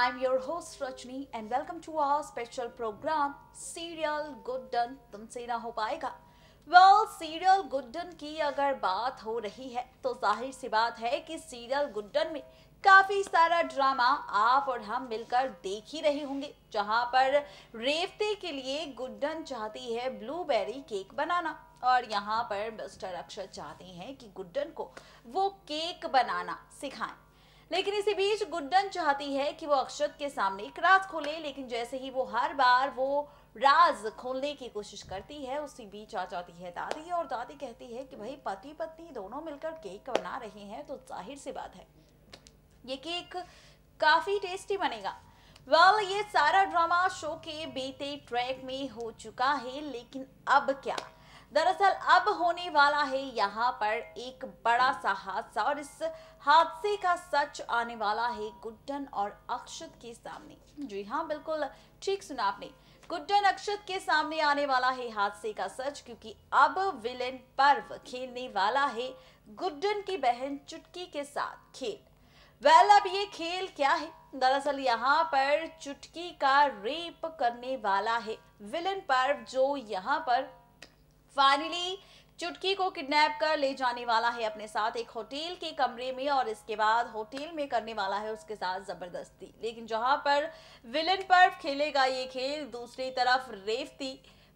I'm your host Rajni and welcome to our special program Serial Good Done तुमसे ना हो पाएगा। Serial good done की अगर बात हो रही है तो जाहिर सी बात है कि सीरियल गुड डन में काफी सारा ड्रामा आप और हम मिलकर देख ही रहे होंगे, जहां पर रेवती के लिए गुड्डन चाहती है ब्लूबेरी केक बनाना और यहाँ पर मिस्टर अक्षत चाहते हैं कि गुड्डन को वो केक बनाना सिखाएं। लेकिन इसी बीच गुड्डन चाहती है कि वो अक्षत के सामने एक राज खोले, लेकिन जैसे ही वो हर बार वो राज खोलने की कोशिश करती है उसी बीच आ जाती है दादी और दादी कहती है कि भाई पति पत्नी दोनों मिलकर केक बना रहे हैं तो जाहिर सी बात है ये केक काफी टेस्टी बनेगा। ये सारा ड्रामा शो के बीते ट्रैक में हो चुका है, लेकिन अब क्या? दरअसल अब होने वाला है यहाँ पर एक बड़ा सा हादसा और इस हादसे का सच आने वाला है गुड्डन और अक्षत के सामने। जी हाँ, बिल्कुल ठीक सुना आपने, गुड्डन अक्षत के सामने आने वाला है हादसे का सच, क्योंकि अब विलेन पर्व खेलने वाला है गुड्डन की बहन चुटकी के साथ खेल। अब ये खेल क्या है? दरअसल यहाँ पर चुटकी का रेप करने वाला है विलेन पर्व, जो यहाँ पर फाइनली चुटकी को किडनैप कर ले जाने वाला है अपने साथ एक होटल के कमरे में और इसके बाद होटल में करने वाला है उसके साथ जबरदस्ती। लेकिन जहां पर विलेन पर्व खेलेगा ये खेल, दूसरी तरफ रेवती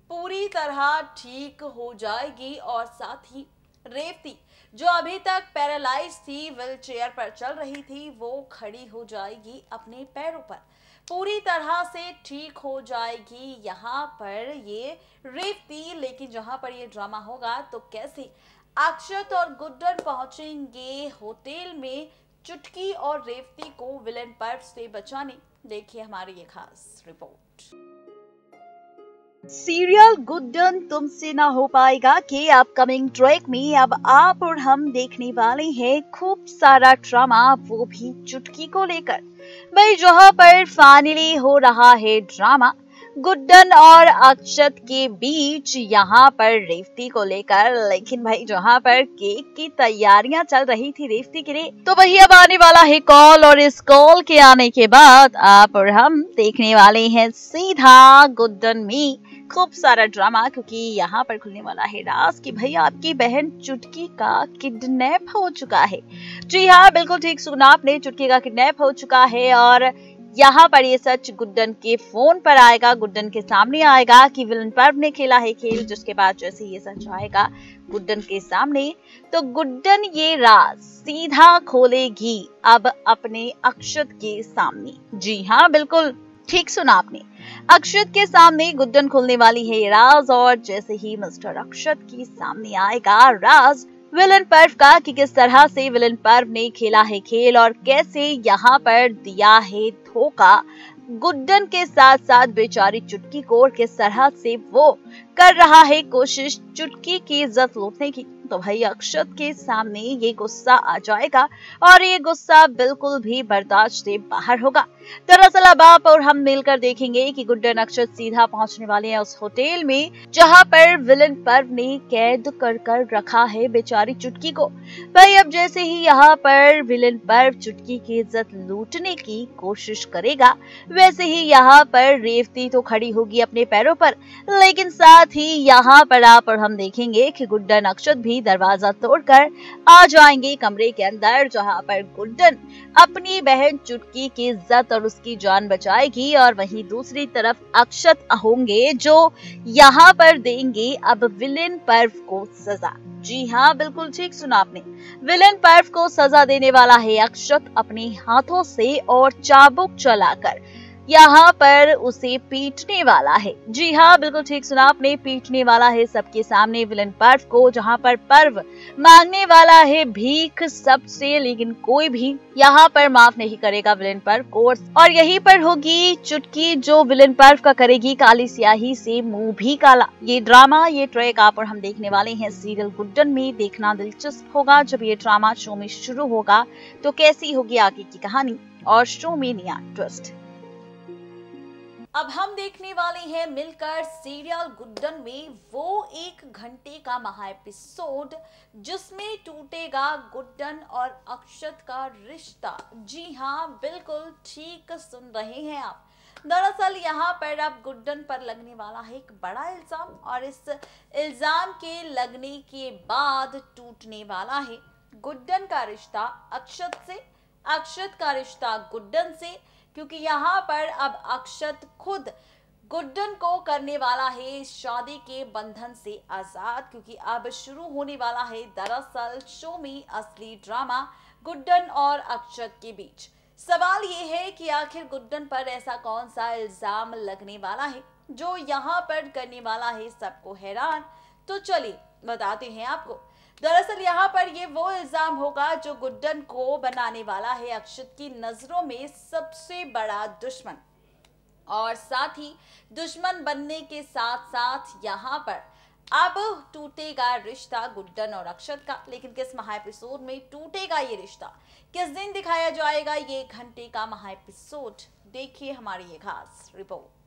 पूरी तरह ठीक हो जाएगी और साथ ही रेवती जो अभी तक पैरालाइज थी, व्हील चेयर पर चल रही थी, वो खड़ी हो जाएगी अपने पैरों पर, पूरी तरह से ठीक हो जाएगी यहाँ पर ये रेवती। लेकिन जहाँ पर ये ड्रामा होगा तो कैसे अक्षत और गुड्डन पहुंचेंगे होटल में चुटकी और रेवती को विलेन पर्व से बचाने? देखिए हमारी ये खास रिपोर्ट। सीरियल गुड डन तुमसे ना हो पाएगा के अपकमिंग ट्रैक में अब आप और हम देखने वाले हैं खूब सारा ड्रामा, वो भी चुटकी को लेकर। भाई जहां पर फाइनली हो रहा है ड्रामा गुड्डन और अक्षत के बीच यहाँ पर रेवती को लेकर, लेकिन भाई जहाँ पर केक की तैयारियां चल रही थी रेवती के लिए, तो वही अब आने वाला है कॉल और इस कॉल के आने के बाद आप और हम देखने वाले हैं सीधा गुड्डन में खूब सारा ड्रामा, क्योंकि यहाँ पर खुलने वाला है राज कि भाई आपकी बहन चुटकी का किडनैप हो चुका है। जी हाँ, बिल्कुल ठीक सुना आपने, चुटकी का किडनैप हो चुका है और यहाँ पर ये सच गुड्डन के फोन पर आएगा, गुड्डन के सामने आएगा कि विलन पर्व ने खेला है खेल। जिसके बाद जैसे ये सच आएगा गुड्डन के सामने तो गुड्डन ये राज सीधा खोलेगी अब अपने अक्षत के सामने। जी हाँ, बिल्कुल ठीक सुना आपने, अक्षत के सामने गुड्डन खोलने वाली है ये राज और जैसे ही मिस्टर अक्षत के सामने आएगा राज विलन पर्व का कि किस तरह से विलन पर्व ने खेला है खेल और कैसे यहाँ पर दिया है धोखा गुड्डन के साथ साथ बेचारी चुटकी को और किस तरह से वो कर रहा है कोशिश चुटकी की इज्जत लूटने की। तो भाई अक्षत के सामने ये गुस्सा आ जाएगा और ये गुस्सा बिल्कुल भी बर्दाश्त से बाहर होगा। दरअसल अब आप और हम मिलकर देखेंगे कि गुड्डन अक्षत सीधा पहुंचने वाले हैं उस होटल में जहां पर विलन पर्व ने कैद कर रखा है बेचारी चुटकी को। भाई अब जैसे ही यहाँ पर विलन पर्व चुटकी की इज्जत लूटने की कोशिश करेगा, वैसे ही यहाँ पर रेवती तो खड़ी होगी अपने पैरों पर, लेकिन साथ ही यहाँ पर आप और हम देखेंगे कि गुड्डन अक्षत भी दरवाजा तोड़कर आ जाएंगे कमरे के अंदर, जहां पर गुड्डन अपनी बहन चुटकी की इज्जत और उसकी जान बचाएगी और वहीं दूसरी तरफ अक्षत होंगे जो यहाँ पर देंगे अब विलेन पर्व को सजा। जी हाँ, बिल्कुल ठीक सुना आपने, विलेन पर्व को सजा देने वाला है अक्षत अपने हाथों से और चाबुक चलाकर यहाँ पर उसे पीटने वाला है। जी हाँ, बिल्कुल ठीक सुना आपने, पीटने वाला है सबके सामने विलेन पर्व को, जहाँ पर पर्व मांगने वाला है भीख सबसे, लेकिन कोई भी यहाँ पर माफ नहीं करेगा विलेन पर्व को और यहीं पर होगी चुटकी जो विलेन पर्व का करेगी काली स्याही से मुंह भी काला। ये ड्रामा ये ट्रैक आप और हम देखने वाले हैं सीरियल गुड्डन में। देखना दिलचस्प होगा जब ये ड्रामा शो में शुरू होगा तो कैसी होगी आगे की कहानी और शो में नया ट्विस्ट। अब हम देखने वाले हैं मिलकर सीरियल गुड्डन में वो 1 घंटे का महा एपिसोड जिसमें टूटेगा गुड्डन और अक्षत का रिश्ता। जी हाँ, बिल्कुल ठीक सुन रहे हैं आप। दरअसल यहाँ पर अब गुड्डन पर लगने वाला है एक बड़ा इल्जाम और इस इल्जाम के लगने के बाद टूटने वाला है गुड्डन का रिश्ता अक्षत से, अक्षत का रिश्ता गुड्डन से, क्योंकि यहाँ पर अब अक्षत खुद गुड्डन को करने वाला है शादी के बंधन से आजाद, क्योंकि अब शुरू होने वाला है दरअसल शो में असली ड्रामा गुड्डन और अक्षत के बीच। सवाल ये है कि आखिर गुड्डन पर ऐसा कौन सा इल्जाम लगने वाला है जो यहाँ पर करने वाला है सबको हैरान। तो चलिए बताते हैं आपको। दरअसल यहाँ पर ये वो इल्जाम होगा जो गुड्डन को बनाने वाला है अक्षत की नजरों में सबसे बड़ा दुश्मन, और साथ ही दुश्मन बनने के साथ साथ यहाँ पर अब टूटेगा रिश्ता गुड्डन और अक्षत का। लेकिन किस महा एपिसोड में टूटेगा ये रिश्ता, किस दिन दिखाया जाएगा ये 1 घंटे का महा एपिसोड, देखिए हमारी ये खास रिपोर्ट।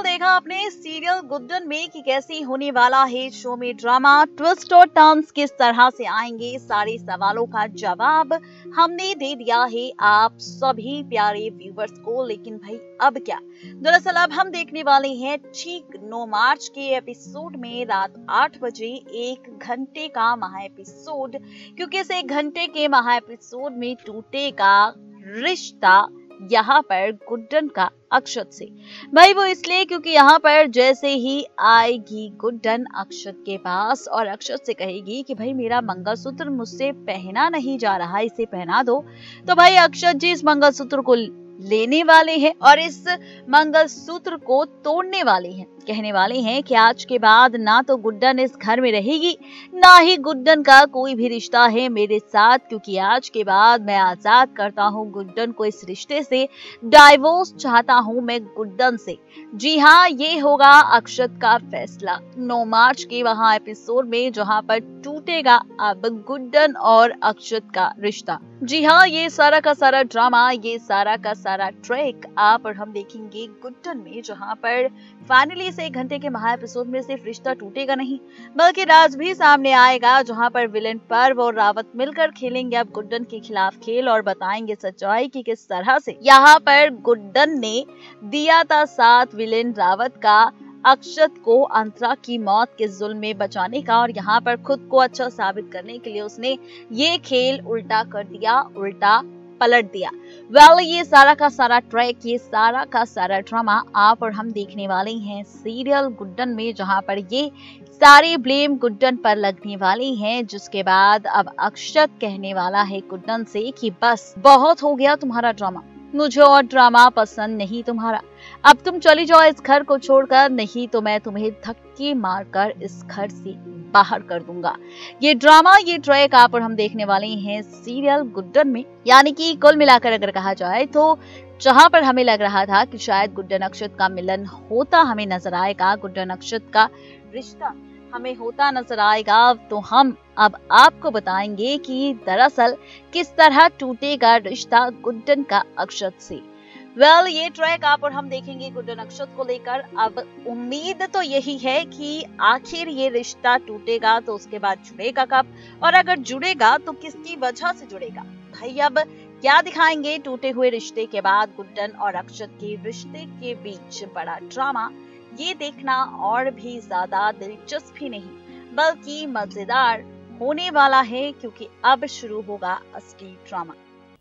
देखा आपने सीरियल गुड्डन में कि कैसे होने वाला है शो में ड्रामा, ट्विस्ट और टर्न्स किस तरह से आएंगे, सारे सवालों का जवाब हमने दे दिया है आप सभी प्यारे व्यूवर्स को। लेकिन भाई अब क्या, दरअसल अब हम देखने वाले हैं ठीक 9 मार्च के एपिसोड में रात 8 बजे 1 घंटे का महा एपिसोड, क्योंकि इस 1 घंटे के महा एपिसोड में टूटेगा रिश्ता यहाँ पर गुड्डन का अक्षत से। भाई वो इसलिए क्योंकि यहाँ पर जैसे ही आएगी गुड्डन अक्षत के पास और अक्षत से कहेगी कि भाई मेरा मंगलसूत्र मुझसे पहना नहीं जा रहा, इसे पहना दो, तो भाई अक्षत जी इस मंगलसूत्र को लेने वाले हैं और इस मंगलसूत्र को तोड़ने वाले हैं। कहने वाले हैं कि आज के बाद ना तो गुड्डन इस घर में रहेगी, ना ही गुड्डन का कोई भी रिश्ता है मेरे साथ, क्योंकि आज के बाद मैं आजाद करता हूँ गुड्डन को इस रिश्ते से, डाइवोर्स चाहता हूँ मैं गुड्डन से। जी हाँ, ये होगा अक्षत का फैसला 9 मार्च के वहां एपिसोड में, जहां पर टूटेगा अब गुड्डन और अक्षत का रिश्ता। जी हाँ, ये सारा का सारा ड्रामा, ये सारा का सारा ट्रैक आप और हम देखेंगे गुड्डन में, जहां पर फाइनली इस 1 घंटे के महा एपिसोड में सिर्फ रिश्ता टूटेगा नहीं बल्कि राज भी सामने आएगा, जहां पर विलेन पर्व और रावत मिलकर खेलेंगे अब गुड्डन के खिलाफ खेल और बताएंगे सच्चाई की किस तरह से यहाँ पर गुड्डन ने दिया था साथ विलेन रावत का अक्षत को अंतरा की मौत के जुल्म में बचाने का, और यहाँ पर खुद को अच्छा साबित करने के लिए उसने ये खेल उल्टा कर दिया, उल्टा पलट दिया। ये सारा का सारा ट्रैक, ये सारा का सारा ड्रामा आप और हम देखने वाले हैं सीरियल गुड्डन में, जहां पर ये सारे ब्लेम गुड्डन पर लगने वाले हैं, जिसके बाद अब अक्षत कहने वाला है गुड्डन से कि बस बहुत हो गया तुम्हारा ड्रामा, मुझे और ड्रामा पसंद नहीं तुम्हारा, अब तुम चली जाओ इस घर को छोड़कर, नहीं तो मैं तुम्हें धक्के मारकर इस घर से बाहर कर दूंगा। ये ड्रामा, ये ट्रैक आप और हम देखने वाले हैं सीरियल गुड्डन में। यानी कि कुल मिलाकर अगर कहा जाए तो जहां पर हमें लग रहा था कि शायद गुड्डन अक्षत का मिलन होता हमें नजर आएगा, गुड्डन अक्षत का रिश्ता हमें होता नजर आएगा, तो हम अब आपको बताएंगे कि दरअसल किस तरह टूटेगा रिश्ता गुड्डन का अक्षत से। ये ट्रैक आप और हम देखेंगे गुड्डन अक्षत को लेकर। अब उम्मीद तो यही है कि आखिर ये रिश्ता टूटेगा तो उसके बाद जुड़ेगा कब, और अगर जुड़ेगा तो किसकी वजह से जुड़ेगा। भाई अब क्या दिखाएंगे टूटे हुए रिश्ते के बाद गुड्डन और अक्षत के रिश्ते के बीच बड़ा ड्रामा, ये देखना और भी ज्यादा दिलचस्प ही नहीं बल्कि मजेदार होने वाला है, क्योंकि अब शुरू होगा असली ड्रामा।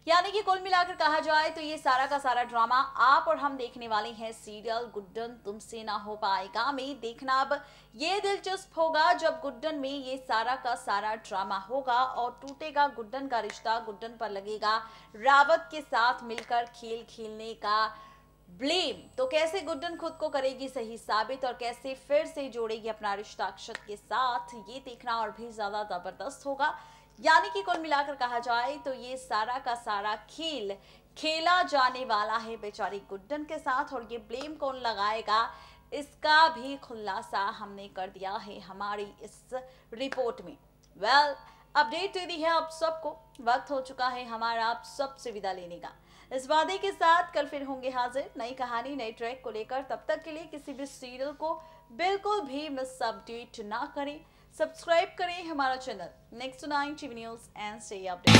यानी कि कुल मिलाकर कहा जाए तो ये सारा का सारा ड्रामा आप और हम देखने वाले हैं सीरियल गुड्डन तुमसे ना हो पाएगा में। देखना अब ये दिलचस्प होगा जब गुड्डन में ये सारा का सारा ड्रामा होगा और टूटेगा गुड्डन का रिश्ता, गुड्डन पर लगेगा रावत के साथ मिलकर खेल खेलने का ब्लेम। तो कैसे गुड्डन खुद को करेगी सही साबित और कैसे फिर से जोड़ेगी अपना रिश्ता अक्षत के साथ, ये देखना और भी ज्यादा जबरदस्त होगा। यानी कि कुल मिलाकर कहा जाए तो ये सारा का सारा खेल खेला जाने वाला है बेचारी गुड्डन के साथ, और ये ब्लेम कौन लगाएगा इसका भी खुलासा हमने कर दिया है हमारी इस रिपोर्ट में। अपडेट दे दी है आप सबको। वक्त हो चुका है हमारा आप सबसे विदा लेने का। इस वादे के साथ कल फिर होंगे हाजिर नई कहानी नई ट्रैक को लेकर। तब तक के लिए किसी भी सीरियल को बिल्कुल भी मिस अपडेट ना करें। सब्सक्राइब करें हमारा channel next 9 TV news and stay update.